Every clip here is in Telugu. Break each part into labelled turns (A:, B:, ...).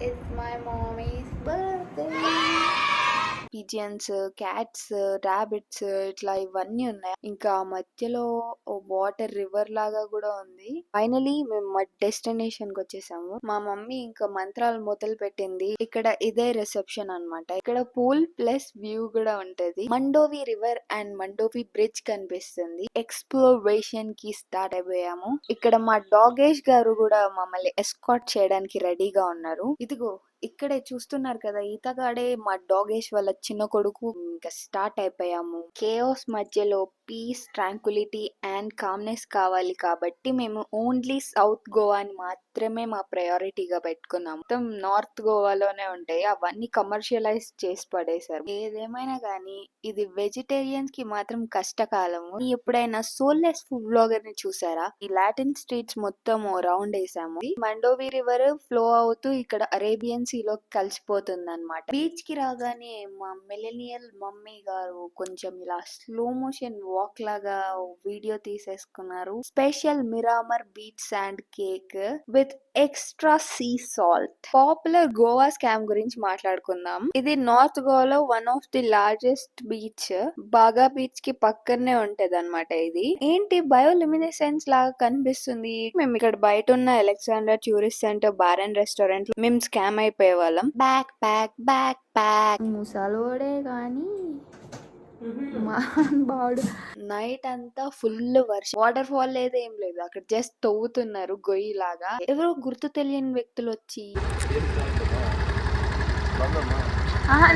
A: It's my mommy's birthday. Pigeons, cats, rabbits ఇట్లా ఇవన్నీ ఉన్నాయి. ఇంకా మధ్యలో వాటర్ రివర్ లాగా కూడా ఉంది. ఫైనలీ మేము మా డెస్టినేషన్ కి వచ్చేసాము. మా మమ్మీ ఇంకా మంత్రాలు మొదలు పెట్టింది. ఇక్కడ ఇదే రిసెప్షన్ అన్నమాట. ఇక్కడ పూల్ ప్లస్ వ్యూ కూడా ఉంటది. Mandovi river and Mandovi bridge కనిపిస్తుంది. ఎక్స్ప్లోరేషన్ కి స్టార్ట్ అయిపోయాము. ఇక్కడ మా డాగేష్ గారు కూడా మమ్మల్ని ఎస్కాట్ చేయడానికి రెడీగా ఉన్నారు. ఇదిగో ఇక్కడే చూస్తున్నారు కదా, ఈతగాడే మా డాగేష్ వాళ్ళ చిన్న కొడుకు. ఇంకా స్టార్ట్ అయిపోయాము. కేఓస్ మధ్యలో పీస్, ట్రాంక్విలిటీ అండ్ కామ్నెస్ కావాలి కాబట్టి మేము ఓన్లీ సౌత్ గోవాని మాత్రమే మా ప్రయారిటీగా పెట్టుకున్నాము. మొత్తం నార్త్ గోవాలోనే ఉంటాయి, అవన్నీ కమర్షియలైజ్ చేసి పడేశారు. ఏదేమైనా గానీ ఇది వెజిటేరియన్స్ కి మాత్రం కష్టకాలము. ఎప్పుడైనా సోల్లెస్ ఫుడ్ బ్లాగర్ ని చూసారా? ఈ లాటిన్ స్ట్రీట్స్ మొత్తం రౌండ్ వేసాము. మండోవి రివర్ ఫ్లో అవుతూ ఇక్కడ అరేబియన్ సీలో కలిసిపోతుంది అనమాట. బీచ్ కి రాగానే మా మిలేనియల్ మమ్మీ గారు కొంచెం ఇలా స్లో మోషన్ వాక్ లాగా వీడియో తీసేసుకున్నారు. Special Miramar beach sand cake with extra sea salt. Popular Goa scam గురించి మాట్లాడుకుందాం. ఇది నార్త్ గోవాలో one of the largest beach. బాగా బీచ్ కి పక్కనే ఉంటది అనమాట. ఇది ఏంటి బయోలిమినెసెన్స్ లాగా కనిపిస్తుంది. మేము ఇక్కడ బయట ఉన్న Alexander tourist centre bar and restaurant మేము స్కామ్ అయిపోయే వాళ్ళం. బ్యాక్ ప్యాక్ బ్యాక్ ప్యాక్ ముసలోడే గాని బాడు. నైట్ అంతా ఫుల్ వర్షం, వాటర్ ఫాల్ లేదు, ఏం లేదు. అక్కడ జస్ట్ తవ్వుతున్నారు గొయ్యి లాగా. ఎవరో గుర్తు తెలియని వ్యక్తులు వచ్చి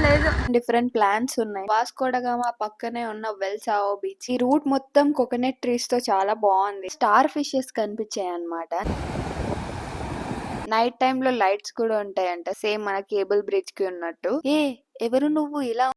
A: లేదు, డిఫరెంట్ ప్లాన్స్ ఉన్నాయి. వాస్కోడగామా పక్కనే ఉన్న వెల్సావో బీచ్. ఈ రూట్ మొత్తం కోకోనట్ ట్రీస్ తో చాలా బాగుంది. స్టార్ ఫిషెస్ కనిపించాయి అన్నమాట. నైట్ టైమ్ లో లైట్స్ కూడా ఉంటాయంట, సేమ్ మన కేబుల్ బ్రిడ్జ్ కి ఉన్నట్టు. ఎవరు నువ్వు ఇలా